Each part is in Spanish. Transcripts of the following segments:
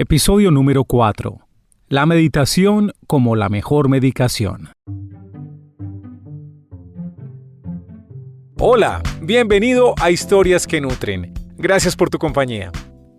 Episodio número 4. La meditación como la mejor medicación. Hola, bienvenido a Historias que Nutren. Gracias por tu compañía.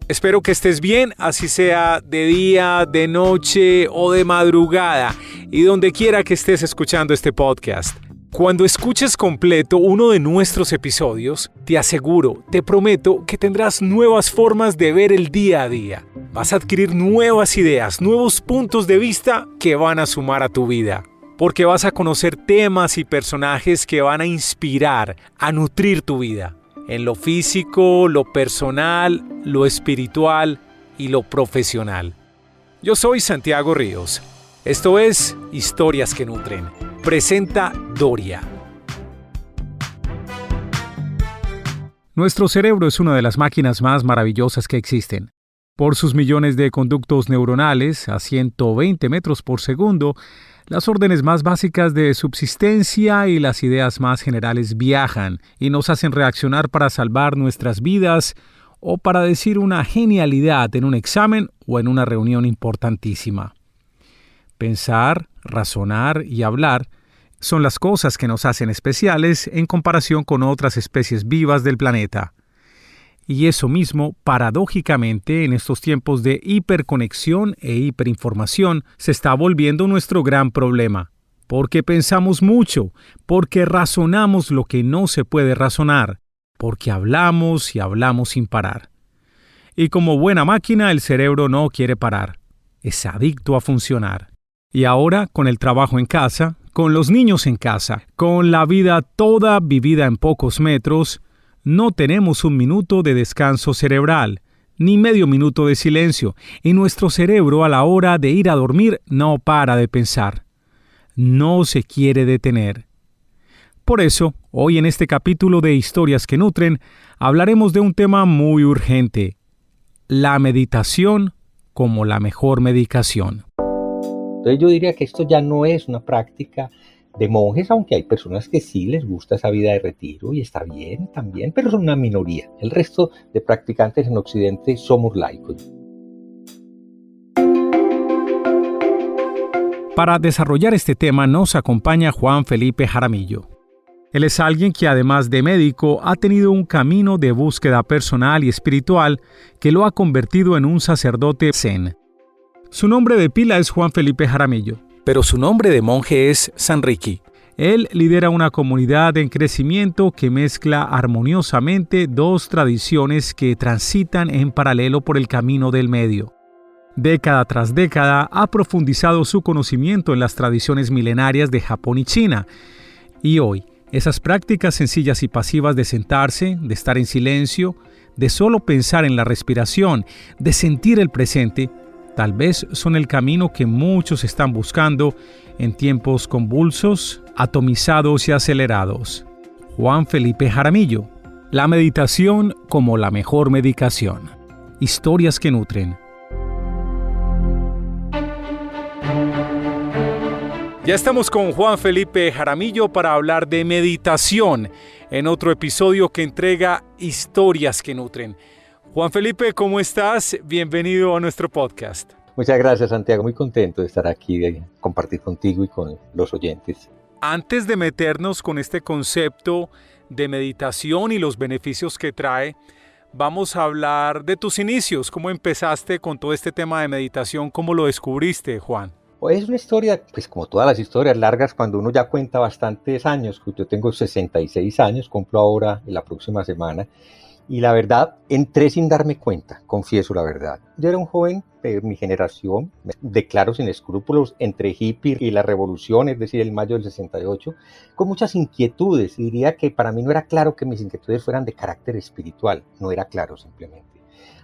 Espero que estés bien, así sea de día, de noche o de madrugada, y donde quiera que estés escuchando este podcast. Cuando escuches completo uno de nuestros episodios, te aseguro, te prometo que tendrás nuevas formas de ver el día a día. Vas a adquirir nuevas ideas, nuevos puntos de vista que van a sumar a tu vida. Porque vas a conocer temas y personajes que van a inspirar, a nutrir tu vida. En lo físico, lo personal, lo espiritual y lo profesional. Yo soy Santiago Ríos. Esto es Historias que Nutren. Presenta Doria. Nuestro cerebro es una de las máquinas más maravillosas que existen. Por sus millones de conductos neuronales a 120 metros por segundo, las órdenes más básicas de subsistencia y las ideas más generales viajan y nos hacen reaccionar para salvar nuestras vidas o para decir una genialidad en un examen o en una reunión importantísima. Pensar, razonar y hablar son las cosas que nos hacen especiales en comparación con otras especies vivas del planeta. Y eso mismo, paradójicamente, en estos tiempos de hiperconexión e hiperinformación, se está volviendo nuestro gran problema. Porque pensamos mucho, porque razonamos lo que no se puede razonar, porque hablamos y hablamos sin parar. Y como buena máquina, el cerebro no quiere parar. Es adicto a funcionar. Y ahora, con el trabajo en casa, con los niños en casa, con la vida toda vivida en pocos metros, no tenemos un minuto de descanso cerebral, ni medio minuto de silencio, y nuestro cerebro a la hora de ir a dormir no para de pensar. No se quiere detener. Por eso, hoy en este capítulo de Historias que Nutren, hablaremos de un tema muy urgente: la meditación como la mejor medicación. Entonces yo diría que esto ya no es una práctica de monjes, aunque hay personas que sí les gusta esa vida de retiro y está bien también, pero son una minoría. El resto de practicantes en Occidente somos laicos. Para desarrollar este tema nos acompaña Juan Felipe Jaramillo. Él es alguien que, además de médico, ha tenido un camino de búsqueda personal y espiritual que lo ha convertido en un sacerdote zen. Su nombre de pila es Juan Felipe Jaramillo, pero su nombre de monje es Sanriki. Él lidera una comunidad en crecimiento que mezcla armoniosamente dos tradiciones que transitan en paralelo por el camino del medio. Década tras década ha profundizado su conocimiento en las tradiciones milenarias de Japón y China. Y hoy, esas prácticas sencillas y pasivas de sentarse, de estar en silencio, de solo pensar en la respiración, de sentir el presente, tal vez son el camino que muchos están buscando en tiempos convulsos, atomizados y acelerados. Juan Felipe Jaramillo. La meditación como la mejor medicación. Historias que nutren. Ya estamos con Juan Felipe Jaramillo para hablar de meditación en otro episodio que entrega Historias que Nutren. Juan Felipe, ¿cómo estás? Bienvenido a nuestro podcast. Muchas gracias, Santiago. Muy contento de estar aquí, de compartir contigo y con los oyentes. Antes de meternos con este concepto de meditación y los beneficios que trae, vamos a hablar de tus inicios. ¿Cómo empezaste con todo este tema de meditación? ¿Cómo lo descubriste, Juan? Es una historia, pues como todas las historias largas, cuando uno ya cuenta bastantes años. Yo tengo 66 años, cumplo ahora en la próxima semana. Y la verdad, entré sin darme cuenta, confieso la verdad. Yo era un joven de mi generación, de claro sin escrúpulos, entre hippie y la revolución, es decir, el mayo del 68, con muchas inquietudes. Y diría que para mí no era claro que mis inquietudes fueran de carácter espiritual, no era claro simplemente.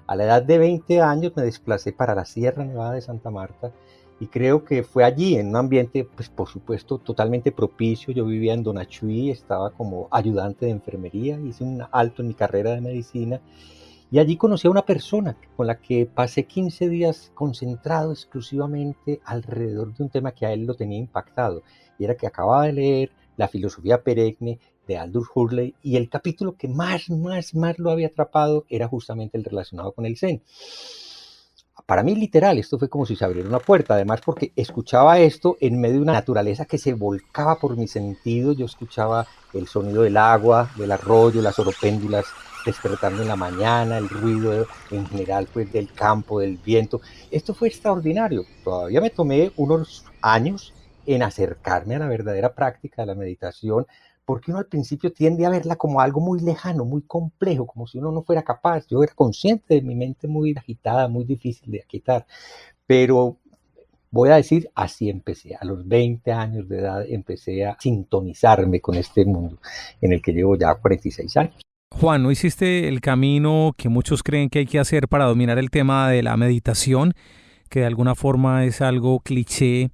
A la edad de 20 años me desplacé para la Sierra Nevada de Santa Marta. Y creo que fue allí, en un ambiente, pues por supuesto, totalmente propicio. Yo vivía en Donachuí, estaba como ayudante de enfermería, hice un alto en mi carrera de medicina. Y allí conocí a una persona con la que pasé 15 días concentrado exclusivamente alrededor de un tema que a él lo tenía impactado. Y era que acababa de leer La filosofía perenne de Aldous Huxley, y el capítulo que más lo había atrapado era justamente el relacionado con el Zen. para mí literal, esto fue como si se abriera una puerta, además porque escuchaba esto en medio de una naturaleza que se volcaba por mis sentidos. Yo escuchaba el sonido del agua, del arroyo, las oropéndulas despertando en la mañana, el ruido en general pues del campo, del viento. Esto fue extraordinario. Todavía me tomé unos años en acercarme a la verdadera práctica de la meditación, porque uno al principio tiende a verla como algo muy lejano, muy complejo, como si uno no fuera capaz. Yo era consciente de mi mente muy agitada, muy difícil de aquietar, pero voy a decir, así empecé. A los 20 años de edad empecé a sintonizarme con este mundo en el que llevo ya 46 años. Juan, ¿no hiciste el camino que muchos creen que hay que hacer para dominar el tema de la meditación, que de alguna forma es algo cliché?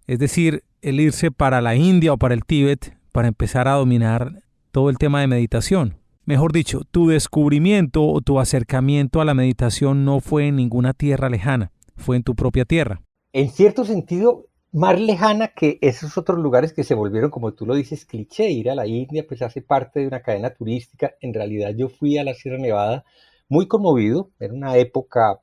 Es decir, el irse para la India o para el Tíbet para empezar a dominar todo el tema de meditación. Mejor dicho, tu descubrimiento o tu acercamiento a la meditación no fue en ninguna tierra lejana, fue en tu propia tierra. En cierto sentido, más lejana que esos otros lugares que se volvieron, como tú lo dices, cliché. Ir a la India, pues hace parte de una cadena turística. En realidad yo fui a la Sierra Nevada muy conmovido. Era una época,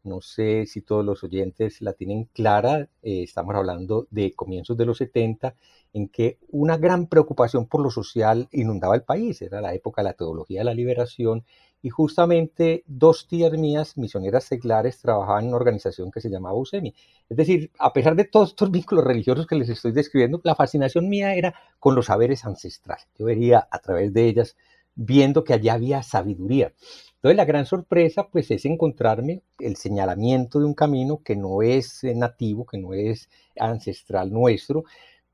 no sé si todos los oyentes la tienen clara, estamos hablando de comienzos de los 70, en que una gran preocupación por lo social inundaba el país. Era la época de la teología de la liberación, y justamente dos tías mías, misioneras seglares, trabajaban en una organización que se llamaba USEMI. Es decir, a pesar de todos estos vínculos religiosos que les estoy describiendo, la fascinación mía era con los saberes ancestrales. Yo vería a través de ellas, viendo que allá había sabiduría. Entonces la gran sorpresa pues es encontrarme el señalamiento de un camino que no es nativo, que no es ancestral nuestro,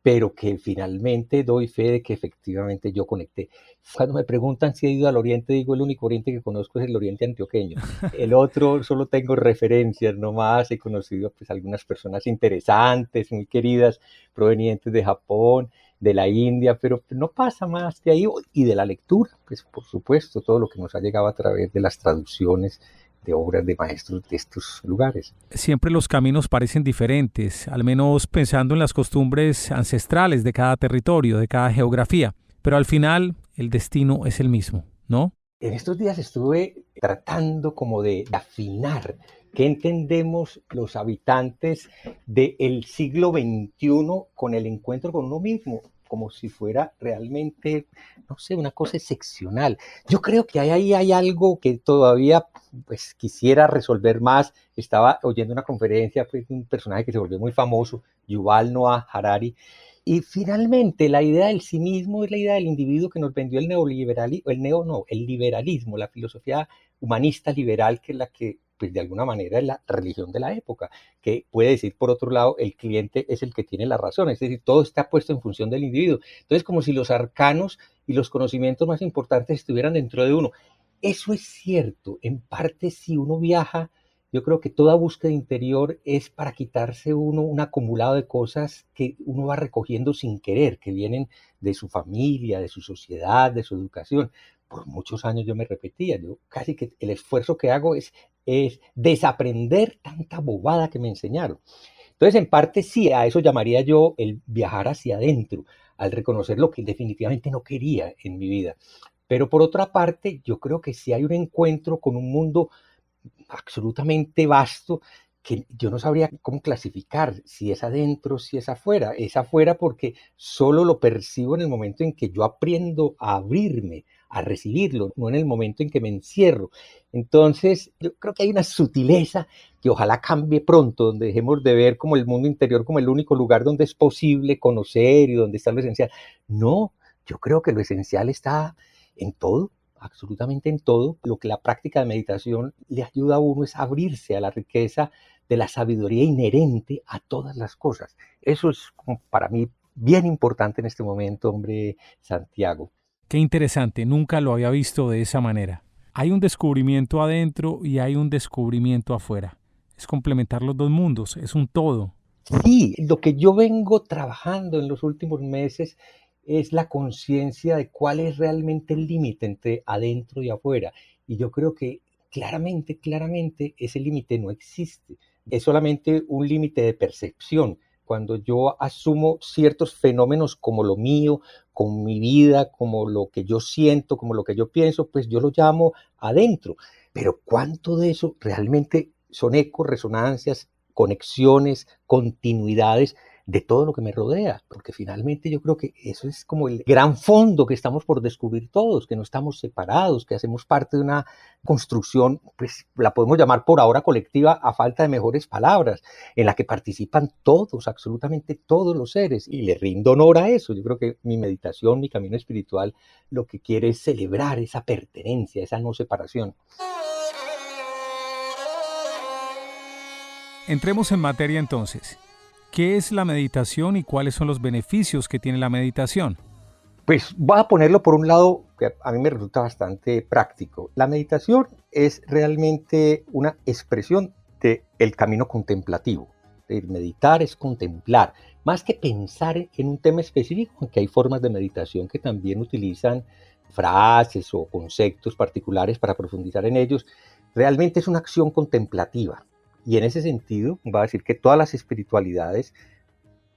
pero que finalmente doy fe de que efectivamente yo conecté. Cuando me preguntan si he ido al Oriente, digo, el único Oriente que conozco es el Oriente antioqueño. El otro solo tengo referencias nomás. He conocido pues algunas personas interesantes, muy queridas, provenientes de Japón, de la India, pero no pasa más de ahí. Y de la lectura, pues por supuesto, todo lo que nos ha llegado a través de las traducciones de obras de maestros de estos lugares. Siempre los caminos parecen diferentes, al menos pensando en las costumbres ancestrales de cada territorio, de cada geografía, pero al final el destino es el mismo, ¿no? En estos días estuve tratando como de afinar qué entendemos los habitantes del siglo XXI con el encuentro con uno mismo, como si fuera realmente, no sé, una cosa excepcional. Yo creo que ahí hay algo que todavía pues quisiera resolver más. Estaba oyendo una conferencia pues, de un personaje que se volvió muy famoso, Yuval Noah Harari, y finalmente la idea del sí mismo es la idea del individuo que nos vendió el neoliberalismo, el liberalismo, la filosofía humanista liberal, que es la que pues de alguna manera es la religión de la época, que puede decir por otro lado, el cliente es el que tiene la razón, es decir, todo está puesto en función del individuo. Entonces, como si los arcanos y los conocimientos más importantes estuvieran dentro de uno. Eso es cierto, en parte si uno viaja, yo creo que toda búsqueda interior es para quitarse uno un acumulado de cosas que uno va recogiendo sin querer, que vienen de su familia, de su sociedad, de su educación. Por muchos años yo me repetía, yo casi que el esfuerzo que hago es desaprender tanta bobada que me enseñaron. Entonces, en parte sí, a eso llamaría yo el viajar hacia adentro, al reconocer lo que definitivamente no quería en mi vida. Pero por otra parte, yo creo que sí hay un encuentro con un mundo absolutamente vasto que yo no sabría cómo clasificar, si es adentro, si es afuera. Es afuera porque solo lo percibo en el momento en que yo aprendo a abrirme, a recibirlo, no en el momento en que me encierro. Entonces, yo creo que hay una sutileza que ojalá cambie pronto, donde dejemos de ver como el mundo interior como el único lugar donde es posible conocer y donde está lo esencial. No, yo creo que lo esencial está en todo, absolutamente en todo. Lo que la práctica de meditación le ayuda a uno es abrirse a la riqueza de la sabiduría inherente a todas las cosas. Eso es para mí bien importante en este momento, hombre, Santiago. Qué interesante, nunca lo había visto de esa manera. Hay un descubrimiento adentro y hay un descubrimiento afuera. Es complementar los dos mundos, es un todo. Sí, lo que yo vengo trabajando en los últimos meses es la conciencia de cuál es realmente el límite entre adentro y afuera. Y yo creo que claramente ese límite no existe. Es solamente un límite de percepción. Cuando yo asumo ciertos fenómenos como lo mío, como mi vida, como lo que yo siento, como lo que yo pienso, pues yo lo llamo adentro. Pero ¿cuánto de eso realmente son ecos, resonancias, conexiones, continuidades de todo lo que me rodea, porque finalmente yo creo que eso es como el gran fondo que estamos por descubrir todos, que no estamos separados, que hacemos parte de una construcción, pues la podemos llamar por ahora colectiva a falta de mejores palabras, en la que participan todos, absolutamente todos los seres, y le rindo honor a eso. Yo creo que mi meditación, mi camino espiritual, lo que quiere es celebrar esa pertenencia, esa no separación. Entremos en materia entonces. ¿Qué es la meditación y cuáles son los beneficios que tiene la meditación? Pues voy a ponerlo por un lado que a mí me resulta bastante práctico. La meditación es realmente una expresión del camino contemplativo. El meditar es contemplar, más que pensar en un tema específico, aunque hay formas de meditación que también utilizan frases o conceptos particulares para profundizar en ellos. Realmente es una acción contemplativa. Y en ese sentido, voy a decir que todas las espiritualidades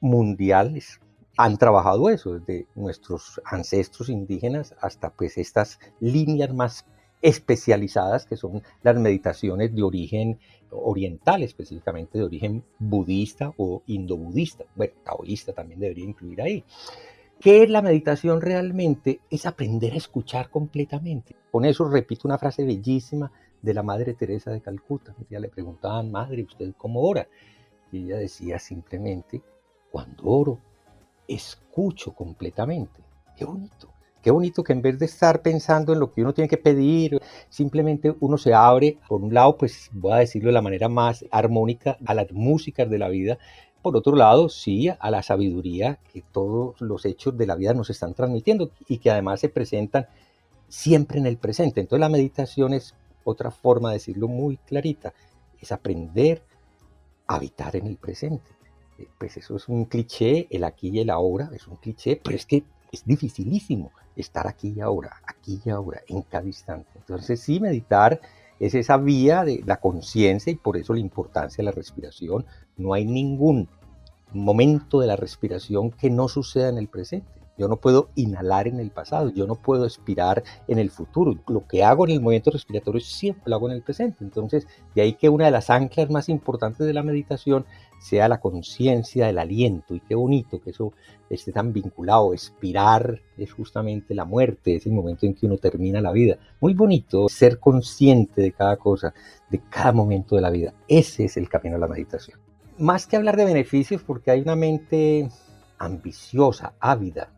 mundiales han trabajado eso, desde nuestros ancestros indígenas hasta pues estas líneas más especializadas que son las meditaciones de origen oriental, específicamente de origen budista o indobudista. Bueno, taoísta también debería incluir ahí. ¿Qué es la meditación realmente? Es aprender a escuchar completamente. Con eso repito una frase bellísima de la Madre Teresa de Calcuta. Un día le preguntaban, Madre, ¿usted cómo ora? Y ella decía simplemente, cuando oro, escucho completamente. Qué bonito que en vez de estar pensando en lo que uno tiene que pedir, simplemente uno se abre, por un lado, pues voy a decirlo de la manera más armónica, a las músicas de la vida, por otro lado, sí, a la sabiduría que todos los hechos de la vida nos están transmitiendo y que además se presentan siempre en el presente. Entonces la meditación es otra forma de decirlo muy clarita, es aprender a habitar en el presente. Pues eso es un cliché, el aquí y el ahora es un cliché, pero es que es dificilísimo estar aquí y ahora, en cada instante. Entonces sí, meditar es esa vía de la conciencia y por eso la importancia de la respiración. No hay ningún momento de la respiración que no suceda en el presente. Yo no puedo inhalar en el pasado, yo no puedo expirar en el futuro. Lo que hago en el movimiento respiratorio siempre lo hago en el presente. Entonces, de ahí que una de las anclas más importantes de la meditación sea la conciencia del aliento. Y qué bonito que eso esté tan vinculado. Expirar es justamente la muerte, es el momento en que uno termina la vida. Muy bonito ser consciente de cada cosa, de cada momento de la vida. Ese es el camino a la meditación. Más que hablar de beneficios, porque hay una mente ambiciosa, ávida,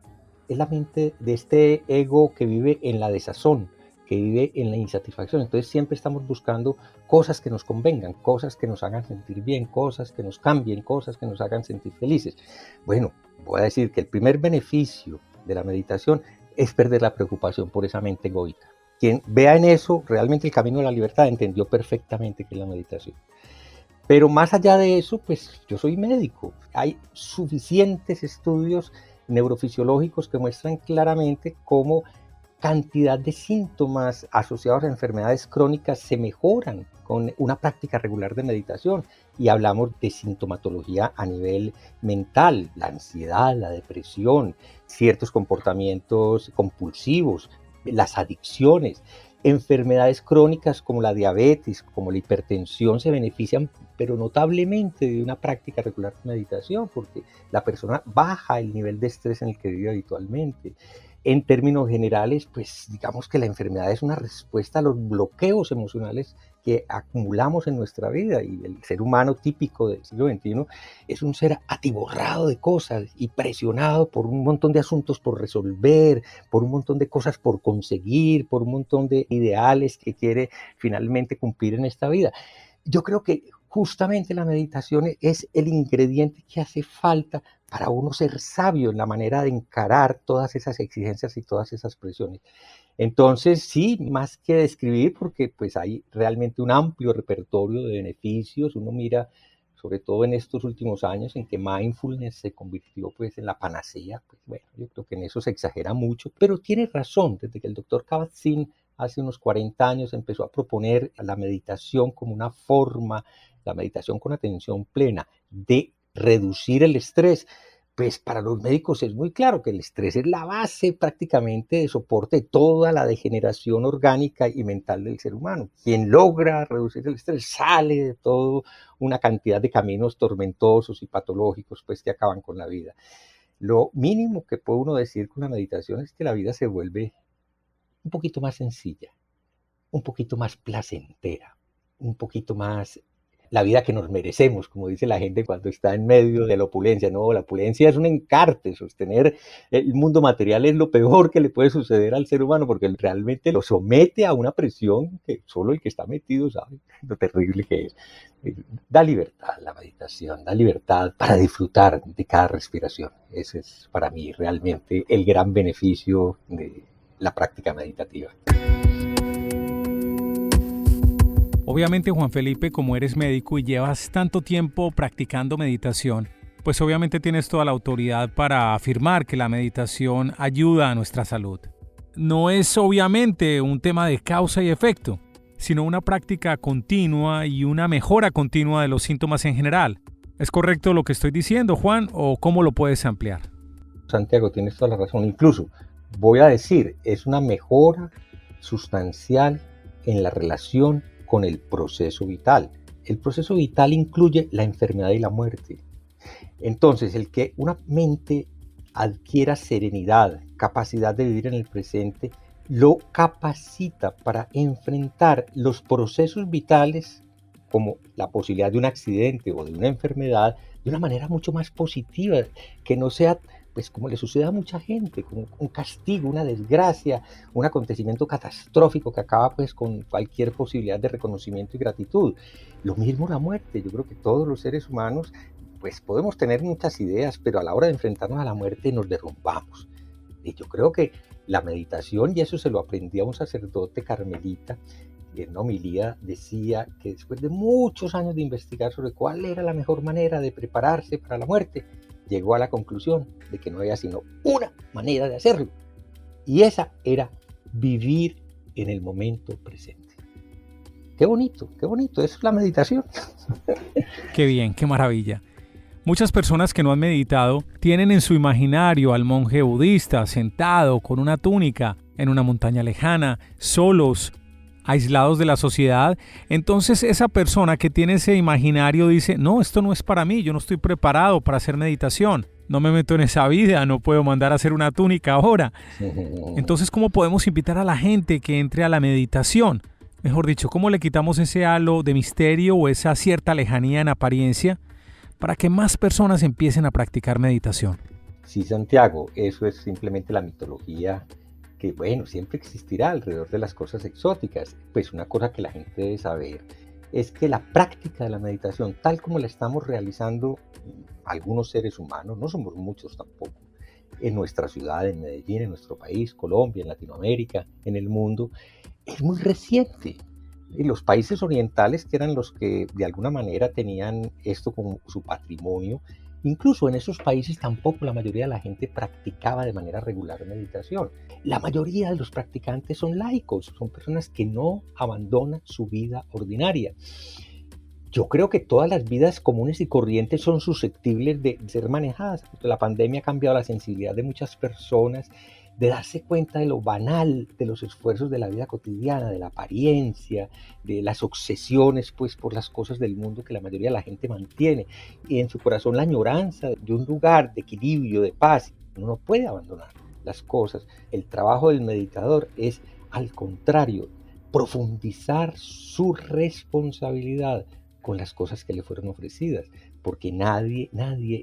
es la mente de este ego que vive en la desazón, que vive en la insatisfacción. Entonces siempre estamos buscando cosas que nos convengan, cosas que nos hagan sentir bien, cosas que nos cambien, cosas que nos hagan sentir felices. Bueno, voy a decir que el primer beneficio de la meditación es perder la preocupación por esa mente egoica. Quien vea en eso realmente el camino de la libertad entendió perfectamente qué es la meditación. Pero más allá de eso, pues yo soy médico. Hay suficientes estudios neurofisiológicos que muestran claramente cómo cantidad de síntomas asociados a enfermedades crónicas se mejoran con una práctica regular de meditación. Y hablamos de sintomatología a nivel mental, la ansiedad, la depresión, ciertos comportamientos compulsivos, las adicciones. Enfermedades crónicas como la diabetes, como la hipertensión se benefician pero notablemente de una práctica regular de meditación, porque la persona baja el nivel de estrés en el que vive habitualmente. En términos generales, pues digamos que la enfermedad es una respuesta a los bloqueos emocionales que acumulamos en nuestra vida, y el ser humano típico del siglo XXI es un ser atiborrado de cosas y presionado por un montón de asuntos por resolver, por un montón de cosas por conseguir, por un montón de ideales que quiere finalmente cumplir en esta vida. Yo creo que justamente la meditación es el ingrediente que hace falta para uno ser sabio en la manera de encarar todas esas exigencias y todas esas presiones. Entonces, sí, más que describir, porque pues hay realmente un amplio repertorio de beneficios. Uno mira, sobre todo en estos últimos años, en que mindfulness se convirtió pues en la panacea. Pues bueno, yo creo que en eso se exagera mucho, pero tiene razón. Desde que el doctor Kabat-Zinn hace unos 40 años empezó a proponer la meditación como una forma, la meditación con atención plena, de reducir el estrés, pues para los médicos es muy claro que el estrés es la base prácticamente de soporte de toda la degeneración orgánica y mental del ser humano. Quien logra reducir el estrés sale de toda una cantidad de caminos tormentosos y patológicos pues que acaban con la vida. Lo mínimo que puede uno decir con la meditación es que la vida se vuelve un poquito más sencilla, un poquito más placentera, un poquito más la vida que nos merecemos, como dice la gente cuando está en medio de la opulencia. No, la opulencia es un encarte, sostener el mundo material es lo peor que le puede suceder al ser humano, porque realmente lo somete a una presión que solo el que está metido sabe lo terrible que es. Da libertad la meditación, da libertad para disfrutar de cada respiración. Ese es para mí realmente el gran beneficio de la práctica meditativa. Obviamente, Juan Felipe, como eres médico y llevas tanto tiempo practicando meditación, pues obviamente tienes toda la autoridad para afirmar que la meditación ayuda a nuestra salud. No es obviamente un tema de causa y efecto, sino una práctica continua y una mejora continua de los síntomas en general. ¿Es correcto lo que estoy diciendo, Juan, o cómo lo puedes ampliar? Santiago, tienes toda la razón. Incluso, voy a decir, es una mejora sustancial en la relación con el proceso vital. El proceso vital incluye la enfermedad y la muerte. Entonces, el que una mente adquiera serenidad, capacidad de vivir en el presente, lo capacita para enfrentar los procesos vitales como la posibilidad de un accidente o de una enfermedad de una manera mucho más positiva, que no sea pues como le sucede a mucha gente, como un castigo, una desgracia, un acontecimiento catastrófico que acaba pues con cualquier posibilidad de reconocimiento y gratitud. Lo mismo la muerte. Yo creo que todos los seres humanos pues podemos tener muchas ideas, pero a la hora de enfrentarnos a la muerte nos derrumbamos. Y yo creo que la meditación, y eso se lo aprendí a un sacerdote carmelita, en una homilía decía que después de muchos años de investigar sobre cuál era la mejor manera de prepararse para la muerte, llegó a la conclusión de que no había sino una manera de hacerlo, y esa era vivir en el momento presente. Qué bonito, eso es la meditación. Qué bien, qué maravilla. Muchas personas que no han meditado tienen en su imaginario al monje budista sentado con una túnica en una montaña lejana, solos, aislados de la sociedad. Entonces esa persona que tiene ese imaginario dice, no, esto no es para mí, yo no estoy preparado para hacer meditación, no me meto en esa vida, no puedo mandar a hacer una túnica ahora. Entonces, ¿cómo podemos invitar a la gente que entre a la meditación? Mejor dicho, ¿cómo le quitamos ese halo de misterio o esa cierta lejanía en apariencia para que más personas empiecen a practicar meditación? Sí, Santiago, eso es simplemente la mitología que, bueno, siempre existirá alrededor de las cosas exóticas. Pues una cosa que la gente debe saber es que la práctica de la meditación, tal como la estamos realizando algunos seres humanos, no somos muchos tampoco, en nuestra ciudad, en Medellín, en nuestro país, Colombia, en Latinoamérica, en el mundo, es muy reciente. Y los países orientales, que eran los que de alguna manera tenían esto como su patrimonio, incluso en esos países tampoco la mayoría de la gente practicaba de manera regular meditación. La mayoría de los practicantes son laicos, son personas que no abandonan su vida ordinaria. Yo creo que todas las vidas comunes y corrientes son susceptibles de ser manejadas. La pandemia ha cambiado la sensibilidad de muchas personas, de darse cuenta de lo banal de los esfuerzos de la vida cotidiana, de la apariencia, de las obsesiones pues por las cosas del mundo que la mayoría de la gente mantiene, y en su corazón la añoranza de un lugar de equilibrio, de paz. Uno no puede abandonar las cosas. El trabajo del meditador es, al contrario, profundizar su responsabilidad con las cosas que le fueron ofrecidas, porque nadie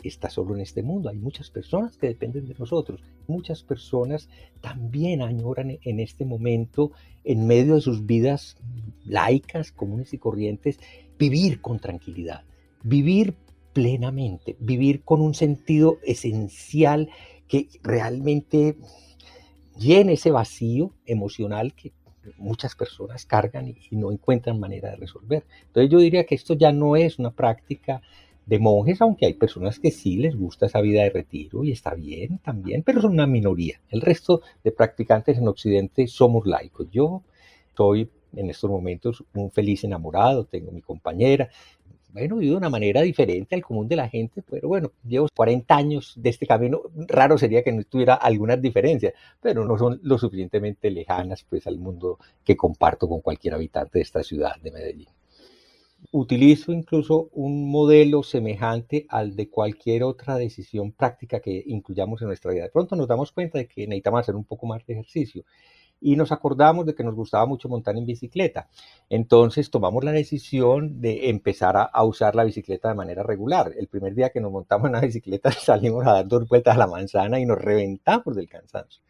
está solo en este mundo. Hay muchas personas que dependen de nosotros. Muchas personas también añoran en este momento, en medio de sus vidas laicas, comunes y corrientes, vivir con tranquilidad, vivir plenamente, vivir con un sentido esencial que realmente llene ese vacío emocional que muchas personas cargan y no encuentran manera de resolver. Entonces yo diría que esto ya no es una práctica de monjes, aunque hay personas que sí les gusta esa vida de retiro y está bien también, pero son una minoría. El resto de practicantes en Occidente somos laicos. Yo soy en estos momentos un feliz enamorado, tengo mi compañera, bueno, vivo de una manera diferente al común de la gente, pero bueno, llevo 40 años de este camino, raro sería que no tuviera algunas diferencias, pero no son lo suficientemente lejanas pues al mundo que comparto con cualquier habitante de esta ciudad de Medellín. Utilizo incluso un modelo semejante al de cualquier otra decisión práctica que incluyamos en nuestra vida. De pronto nos damos cuenta de que necesitamos hacer un poco más de ejercicio y nos acordamos de que nos gustaba mucho montar en bicicleta. Entonces tomamos la decisión de empezar a usar la bicicleta de manera regular. El primer día que nos montamos en la bicicleta salimos a dar 2 vueltas a la manzana y nos reventamos del cansancio.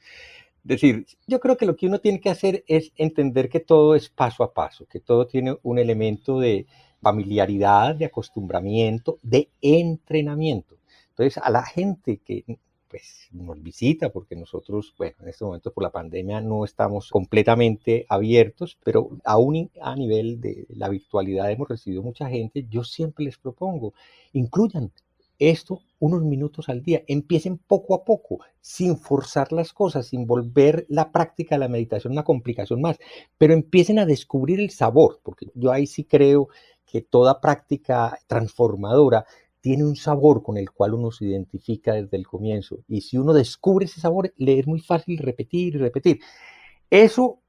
Es decir, yo creo que lo que uno tiene que hacer es entender que todo es paso a paso, que todo tiene un elemento de familiaridad, de acostumbramiento, de entrenamiento. Entonces, a la gente que pues, nos visita, porque nosotros, bueno, en este momento por la pandemia no estamos completamente abiertos, pero aún a nivel de la virtualidad hemos recibido mucha gente, yo siempre les propongo, incluyan esto unos minutos al día, empiecen poco a poco, sin forzar las cosas, sin volver la práctica de la meditación una complicación más, pero empiecen a descubrir el sabor, porque yo ahí sí creo que toda práctica transformadora tiene un sabor con el cual uno se identifica desde el comienzo, y si uno descubre ese sabor, le es muy fácil repetir y repetir. Eso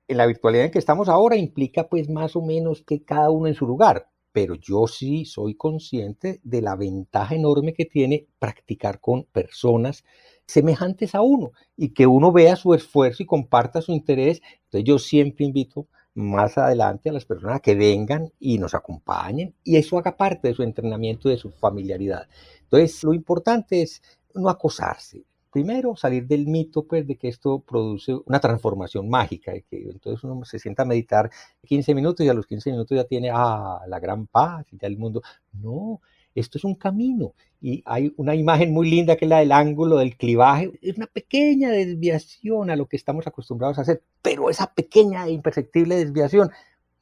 en la virtualidad en que estamos ahora implica pues más o menos que cada uno en su lugar, pero yo sí soy consciente de la ventaja enorme que tiene practicar con personas semejantes a uno y que uno vea su esfuerzo y comparta su interés. Entonces yo siempre invito más adelante a las personas a que vengan y nos acompañen y eso haga parte de su entrenamiento y de su familiaridad. Entonces lo importante es no acosarse, primero salir del mito pues de que esto produce una transformación mágica, de que entonces uno se sienta a meditar 15 minutos y a los 15 minutos ya tiene la gran paz y ya el mundo. No, esto es un camino y hay una imagen muy linda que es la del ángulo del clivaje, es una pequeña desviación a lo que estamos acostumbrados a hacer, pero esa pequeña e imperceptible desviación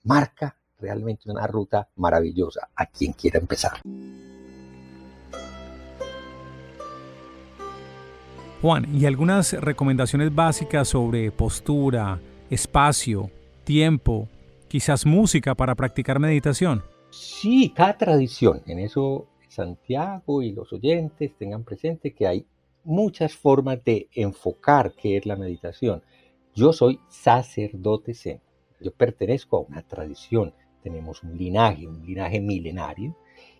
marca realmente una ruta maravillosa a quien quiera empezar. Juan, ¿y algunas recomendaciones básicas sobre postura, espacio, tiempo, quizás música para practicar meditación? Sí, cada tradición, en eso Santiago y los oyentes tengan presente que hay muchas formas de enfocar qué es la meditación. Yo soy sacerdote zen, yo pertenezco a una tradición, tenemos un linaje milenario.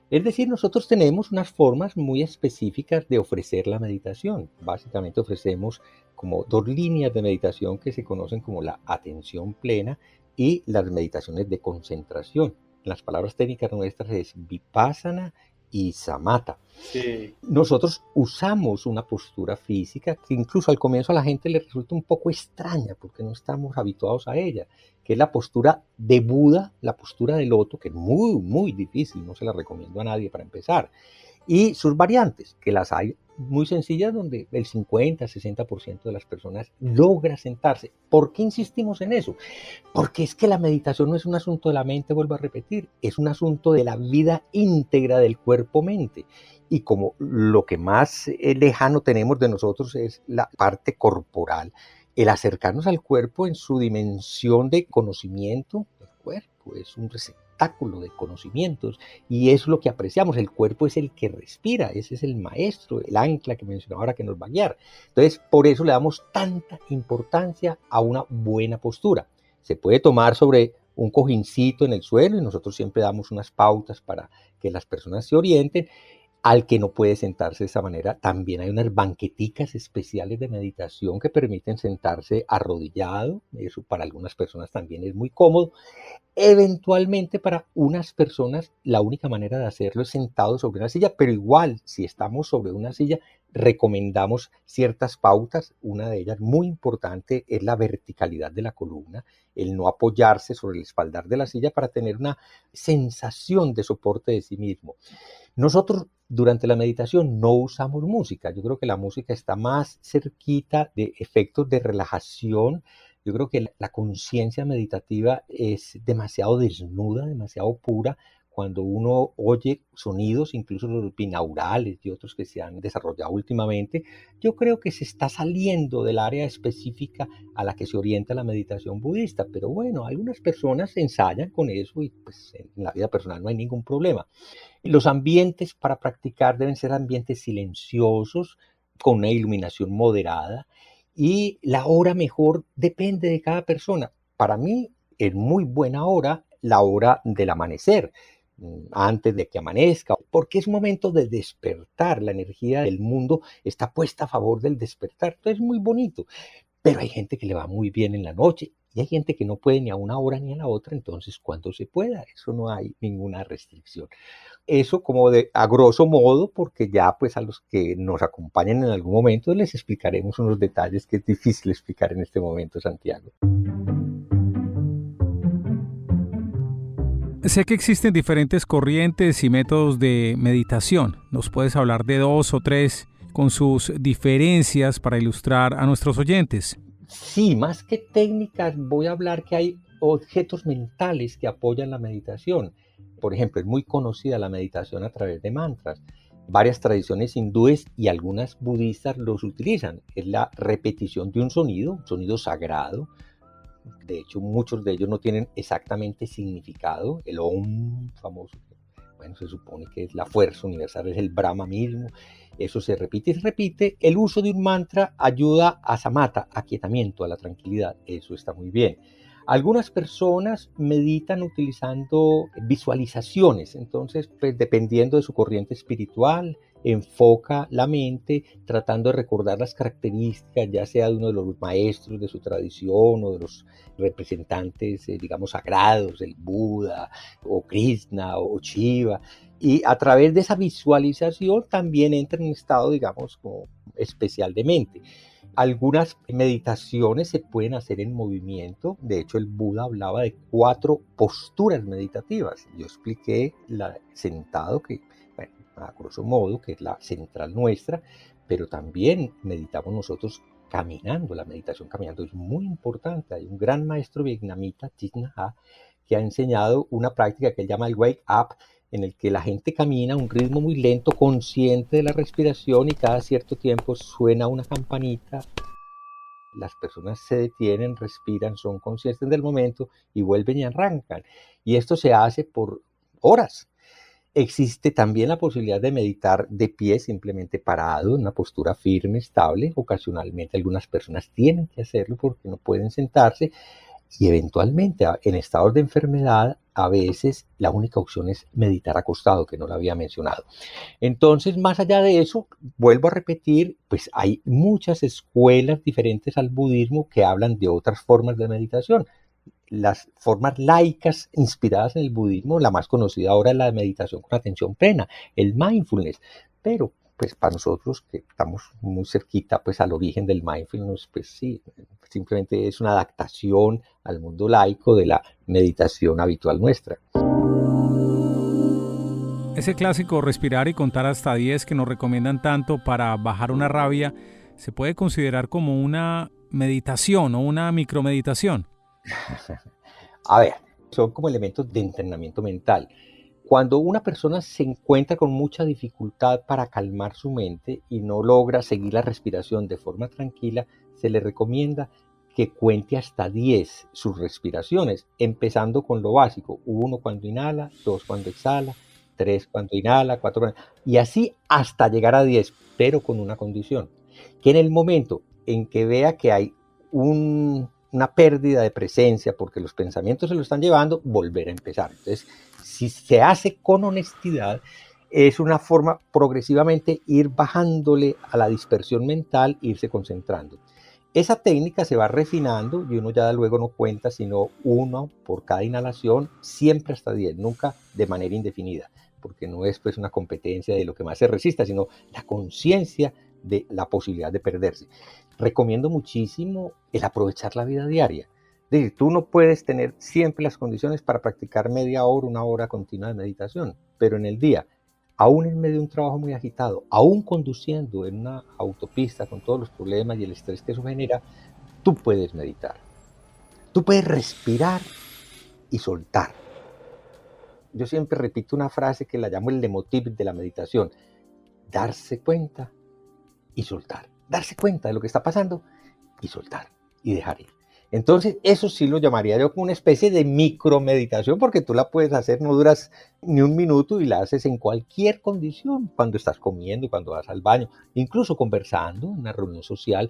Es decir, nosotros tenemos unas formas muy específicas de ofrecer la meditación. Básicamente ofrecemos como 2 líneas de meditación que se conocen como la atención plena y las meditaciones de concentración. Las palabras técnicas nuestras es Vipassana y Samatha. Sí. Nosotros usamos una postura física que incluso al comienzo a la gente le resulta un poco extraña porque no estamos habituados a ella, que es la postura de Buda, la postura de loto, que es muy, muy difícil, no se la recomiendo a nadie para empezar, y sus variantes, que las hay muy sencillas donde el 50-60% de las personas logra sentarse. ¿Por qué insistimos en eso? Porque es que la meditación no es un asunto de la mente, vuelvo a repetir, es un asunto de la vida íntegra del cuerpo-mente. Y como lo que más lejano tenemos de nosotros es la parte corporal, el acercarnos al cuerpo en su dimensión de conocimiento, el cuerpo es un receptáculo de conocimientos y es lo que apreciamos. El cuerpo es el que respira, ese es el maestro, el ancla que mencionaba ahora que nos va a guiar. Entonces, por eso le damos tanta importancia a una buena postura. Se puede tomar sobre un cojincito en el suelo y nosotros siempre damos unas pautas para que las personas se orienten. Al que no puede sentarse de esa manera, también hay unas banqueticas especiales de meditación que permiten sentarse arrodillado. Eso para algunas personas también es muy cómodo. Eventualmente para unas personas la única manera de hacerlo es sentado sobre una silla, pero igual si estamos sobre una silla recomendamos ciertas pautas. Una de ellas muy importante es la verticalidad de la columna, el no apoyarse sobre el espaldar de la silla para tener una sensación de soporte de sí mismo. Nosotros durante la meditación no usamos música. Yo creo que la música está más cerquita de efectos de relajación. Yo creo que la conciencia meditativa es demasiado desnuda, demasiado pura, cuando uno oye sonidos, incluso los binaurales y otros que se han desarrollado últimamente, yo creo que se está saliendo del área específica a la que se orienta la meditación budista. Pero bueno, algunas personas ensayan con eso y pues en la vida personal no hay ningún problema. Los ambientes para practicar deben ser ambientes silenciosos, con una iluminación moderada, y la hora mejor depende de cada persona. Para mí es muy buena hora la hora del amanecer, antes de que amanezca, porque es momento de despertar. La energía del mundo está puesta a favor del despertar. Entonces es muy bonito. Pero hay gente que le va muy bien en la noche y hay gente que no puede ni a una hora ni a la otra, entonces cuando se pueda, eso no hay ninguna restricción. Eso como de a grosso modo, porque ya pues a los que nos acompañen en algún momento les explicaremos unos detalles que es difícil explicar en este momento, Santiago. Sé que existen diferentes corrientes y métodos de meditación. ¿Nos puedes hablar de dos o tres con sus diferencias para ilustrar a nuestros oyentes? Sí, más que técnicas, voy a hablar que hay objetos mentales que apoyan la meditación. Por ejemplo, es muy conocida la meditación a través de mantras. Varias tradiciones hindúes y algunas budistas los utilizan. Es la repetición de un sonido sagrado. De hecho, muchos de ellos no tienen exactamente significado. El Om famoso, bueno, se supone que es la fuerza universal, es el Brahma mismo. Eso se repite y se repite. El uso de un mantra ayuda a samatha, aquietamiento, a la tranquilidad. Eso está muy bien. Algunas personas meditan utilizando visualizaciones, entonces, pues, dependiendo de su corriente espiritual, enfoca la mente tratando de recordar las características, ya sea de uno de los maestros de su tradición o de los representantes, digamos, sagrados, el Buda o Krishna o Shiva. Y a través de esa visualización también entra en un estado, digamos, como especial de mente. Algunas meditaciones se pueden hacer en movimiento. De hecho, el Buda hablaba de 4 posturas meditativas. Yo expliqué la sentado, que, bueno, a grosso modo, que es la central nuestra, pero también meditamos nosotros caminando. La meditación caminando es muy importante. Hay un gran maestro vietnamita, Thich Nhat Hanh, que ha enseñado una práctica que él llama el Wake Up, en el que la gente camina a un ritmo muy lento, consciente de la respiración, y cada cierto tiempo suena una campanita. Las personas se detienen, respiran, son conscientes del momento y vuelven y arrancan. Y esto se hace por horas. Existe también la posibilidad de meditar de pie, simplemente parado, en una postura firme, estable. Ocasionalmente algunas personas tienen que hacerlo porque no pueden sentarse, y eventualmente en estados de enfermedad a veces la única opción es meditar acostado, que no lo había mencionado. Entonces, más allá de eso, vuelvo a repetir, pues hay muchas escuelas diferentes al budismo que hablan de otras formas de meditación. Las formas laicas inspiradas en el budismo, la más conocida ahora es la de meditación con atención plena, el mindfulness. Pero pues para nosotros que estamos muy cerquita pues al origen del mindfulness, pues sí, simplemente es una adaptación al mundo laico de la meditación habitual nuestra. Ese clásico respirar y contar hasta 10 que nos recomiendan tanto para bajar una rabia, ¿se puede considerar como una meditación o una micromeditación? A ver, son como elementos de entrenamiento mental. Cuando una persona se encuentra con mucha dificultad para calmar su mente y no logra seguir la respiración de forma tranquila, se le recomienda que cuente hasta 10 sus respiraciones, empezando con lo básico: 1 cuando inhala, 2 cuando exhala, 3 cuando inhala, 4 cuando... Y así hasta llegar a 10, pero con una condición: que en el momento en que vea que hay una pérdida de presencia porque los pensamientos se lo están llevando, volver a empezar. Entonces, si se hace con honestidad, es una forma progresivamente ir bajándole a la dispersión mental, irse concentrando. Esa técnica se va refinando y uno ya luego no cuenta sino 1 por cada inhalación, siempre hasta 10, nunca de manera indefinida, porque no es pues una competencia de lo que más se resista, sino la conciencia de la posibilidad de perderse. Recomiendo muchísimo el aprovechar la vida diaria. Es decir, tú no puedes tener siempre las condiciones para practicar media hora, 1 hora continua de meditación, pero en el día, aún en medio de un trabajo muy agitado, aún conduciendo en una autopista con todos los problemas y el estrés que eso genera, tú puedes meditar. Tú puedes respirar y soltar. yo siempre repito una frase que la llamo el leitmotiv de la meditación: darse cuenta y soltar. Darse cuenta de lo que está pasando y soltar y dejar ir. Entonces, eso sí lo llamaría yo como una especie de micromeditación, porque tú la puedes hacer, no duras ni un minuto y la haces en cualquier condición, cuando estás comiendo, cuando vas al baño, incluso conversando en una reunión social.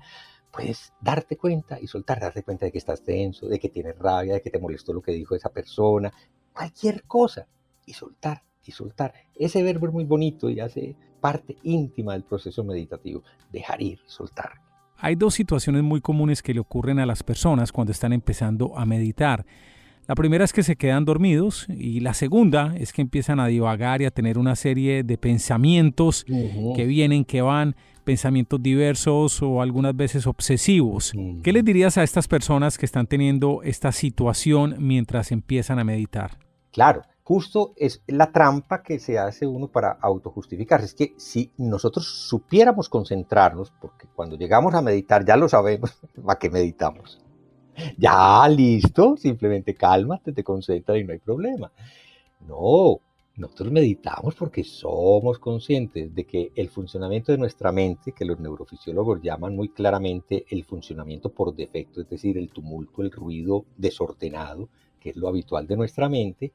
Puedes darte cuenta y soltar, darte cuenta de que estás tenso, de que tienes rabia, de que te molestó lo que dijo esa persona, cualquier cosa, y soltar, y soltar. Ese verbo es muy bonito y hace parte íntima del proceso meditativo: dejar ir, soltar. Hay dos situaciones muy comunes que le ocurren a las personas cuando están empezando a meditar. La primera es que se quedan dormidos y la segunda es que empiezan a divagar y a tener una serie de pensamientos que vienen, que van, pensamientos diversos o algunas veces obsesivos. ¿Qué les dirías a estas personas que están teniendo esta situación mientras empiezan a meditar? Claro, justo es la trampa que se hace uno para autojustificarse. Es que si nosotros supiéramos concentrarnos, porque cuando llegamos a meditar ya lo sabemos, ¿para qué meditamos? Ya, listo, simplemente cálmate, te concentras y no hay problema. No, nosotros meditamos porque somos conscientes de que el funcionamiento de nuestra mente, que los neurofisiólogos llaman muy claramente el funcionamiento por defecto, es decir, el tumulto, el ruido desordenado, que es lo habitual de nuestra mente,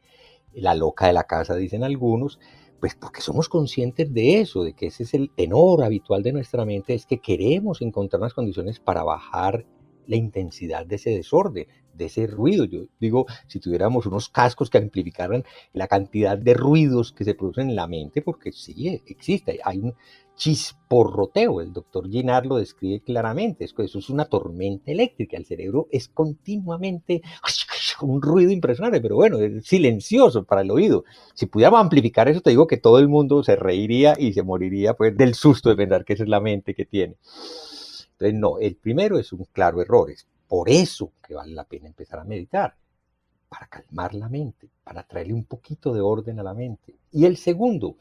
la loca de la casa, dicen algunos, pues porque somos conscientes de eso, de que ese es el tenor habitual de nuestra mente, es que queremos encontrar unas condiciones para bajar la intensidad de ese desorden, de ese ruido. Yo digo, si tuviéramos unos cascos que amplificaran la cantidad de ruidos que se producen en la mente, porque sí, existe, hay un chisporroteo, el doctor Ginard lo describe claramente, eso es una tormenta eléctrica, el cerebro es continuamente un ruido impresionante, pero bueno, es silencioso para el oído. Si pudiéramos amplificar eso, te digo que todo el mundo se reiría y se moriría pues del susto de pensar que esa es la mente que tiene. Entonces, no, el primero es un claro error, es por eso que vale la pena empezar a meditar, para calmar la mente, para traerle un poquito de orden a la mente. Y el segundo,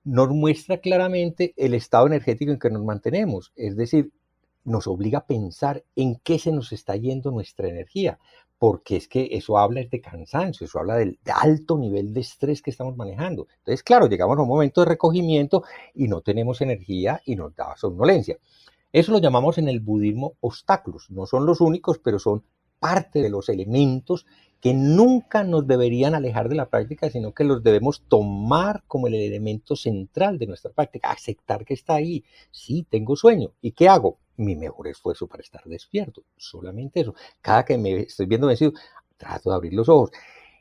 nos muestra claramente el estado energético en que nos mantenemos, es decir, nos obliga a pensar en qué se nos está yendo nuestra energía, porque es que eso habla de cansancio, eso habla de alto nivel de estrés que estamos manejando. Entonces, claro, llegamos a un momento de recogimiento y no tenemos energía y nos da somnolencia. Eso lo llamamos en el budismo obstáculos. No son los únicos, pero son parte de los elementos que nunca nos deberían alejar de la práctica, sino que los debemos tomar como el elemento central de nuestra práctica, aceptar que está ahí. Sí, tengo sueño. ¿Y qué hago? Mi mejor esfuerzo para estar despierto. Solamente eso. Cada que me estoy viendo vencido, trato de abrir los ojos.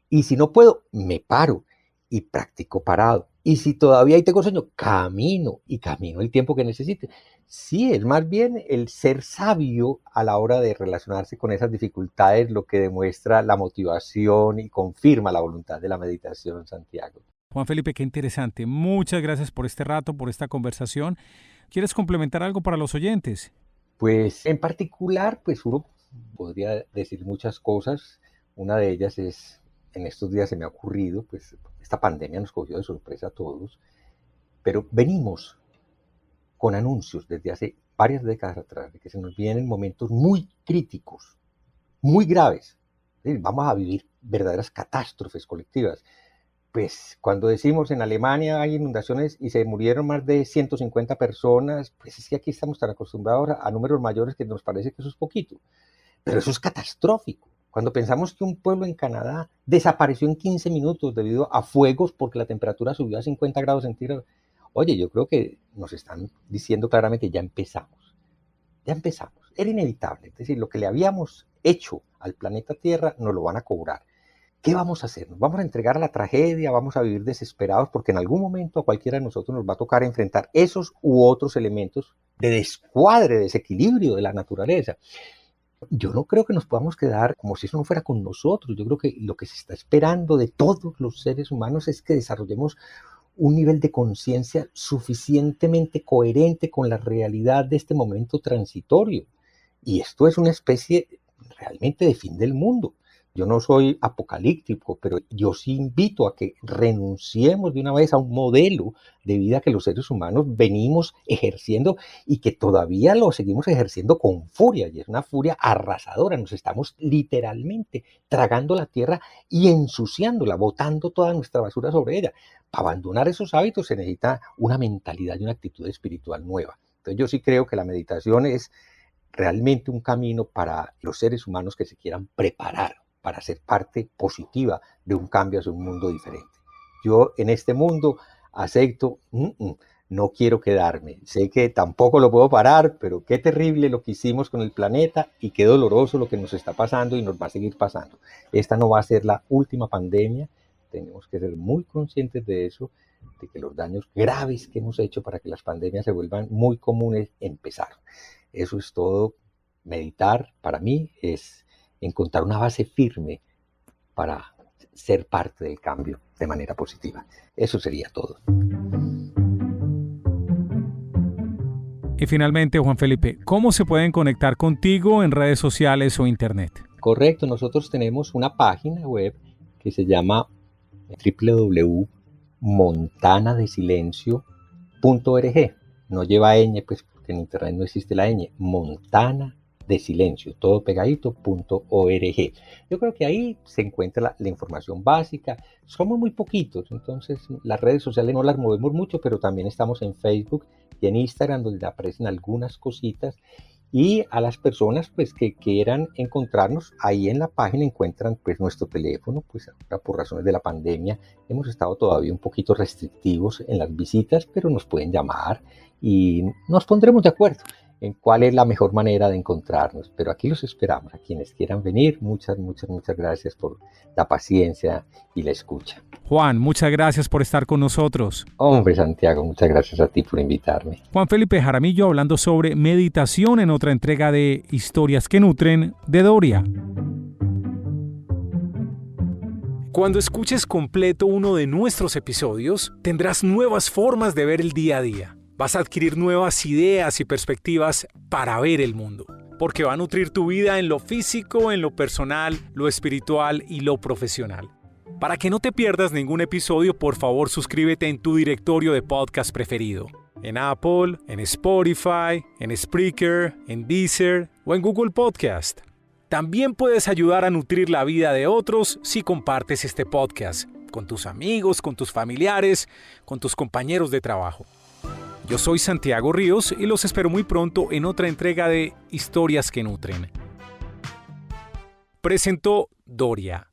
Y si no puedo, me paro y practico parado. Y si todavía ahí tengo sueño, camino y camino el tiempo que necesite. Sí, es más bien el ser sabio a la hora de relacionarse con esas dificultades lo que demuestra la motivación y confirma la voluntad de la meditación, Santiago. Juan Felipe, qué interesante. Muchas gracias por este rato, por esta conversación. ¿Quieres complementar algo para los oyentes? Pues en particular, pues uno podría decir muchas cosas. Una de ellas es, en estos días se me ha ocurrido, pues esta pandemia nos cogió de sorpresa a todos, pero venimos con anuncios desde hace varias décadas atrás de que se nos vienen momentos muy críticos, muy graves. Vamos a vivir verdaderas catástrofes colectivas. Pues cuando decimos en Alemania hay inundaciones y se murieron más de 150 personas, pues es que aquí estamos tan acostumbrados a números mayores que nos parece que eso es poquito. Pero eso es catastrófico. Cuando pensamos que un pueblo en Canadá desapareció en 15 minutos debido a fuegos porque la temperatura subió a 50 grados centígrados, oye, yo creo que nos están diciendo claramente, ya empezamos, ya empezamos. Era inevitable, es decir, lo que le habíamos hecho al planeta Tierra nos lo van a cobrar. ¿Qué vamos a hacer? ¿Nos vamos a entregar a la tragedia? ¿Vamos a vivir desesperados? Porque en algún momento a cualquiera de nosotros nos va a tocar enfrentar esos u otros elementos de descuadre, de desequilibrio de la naturaleza. Yo no creo que nos podamos quedar como si eso no fuera con nosotros. Yo creo que lo que se está esperando de todos los seres humanos es que desarrollemos un nivel de conciencia suficientemente coherente con la realidad de este momento transitorio. Y esto es una especie realmente de fin del mundo. Yo no soy apocalíptico, pero yo sí invito a que renunciemos de una vez a un modelo de vida que los seres humanos venimos ejerciendo y que todavía lo seguimos ejerciendo con furia, y es una furia arrasadora. Nos estamos literalmente tragando la tierra y ensuciándola, botando toda nuestra basura sobre ella. Para abandonar esos hábitos se necesita una mentalidad y una actitud espiritual nueva. Entonces yo sí creo que la meditación es realmente un camino para los seres humanos que se quieran preparar para ser parte positiva de un cambio hacia un mundo diferente. Yo en este mundo acepto, no quiero quedarme. Sé que tampoco lo puedo parar, pero qué terrible lo que hicimos con el planeta y qué doloroso lo que nos está pasando y nos va a seguir pasando. Esta no va a ser la última pandemia. Tenemos que ser muy conscientes de eso, de que los daños graves que hemos hecho para que las pandemias se vuelvan muy comunes empezaron. Eso es todo. Meditar para mí es encontrar una base firme para ser parte del cambio de manera positiva. Eso sería todo. Y finalmente, Juan Felipe, ¿cómo se pueden conectar contigo en redes sociales o internet? Correcto, nosotros tenemos una página web que se llama www.montanadesilencio.org. No lleva ñ, pues porque en internet no existe la ñ. Montana de Silencio, todo pegadito.org. Yo creo que ahí se encuentra la información básica. Somos muy poquitos, entonces las redes sociales no las movemos mucho, pero también estamos en Facebook y en Instagram, donde aparecen algunas cositas. Y a las personas pues que quieran encontrarnos, ahí en la página encuentran pues nuestro teléfono. Pues ahora por razones de la pandemia hemos estado todavía un poquito restrictivos en las visitas, pero nos pueden llamar y nos pondremos de acuerdo en cuál es la mejor manera de encontrarnos. Pero aquí los esperamos, a quienes quieran venir. Muchas gracias por la paciencia y la escucha. Juan, muchas gracias por estar con nosotros. Hombre, Santiago, muchas gracias a ti por invitarme. Juan Felipe Jaramillo hablando sobre meditación en otra entrega de Historias que Nutren de Doria. Cuando escuches completo uno de nuestros episodios, tendrás nuevas formas de ver el día a día. Vas a adquirir nuevas ideas y perspectivas para ver el mundo, porque va a nutrir tu vida en lo físico, en lo personal, lo espiritual y lo profesional. Para que no te pierdas ningún episodio, por favor suscríbete en tu directorio de podcast preferido. En Apple, en Spotify, en Spreaker, en Deezer o en Google Podcast. También puedes ayudar a nutrir la vida de otros si compartes este podcast con tus amigos, con tus familiares, con tus compañeros de trabajo. Yo soy Santiago Ríos y los espero muy pronto en otra entrega de Historias que Nutren. Presentó Doria.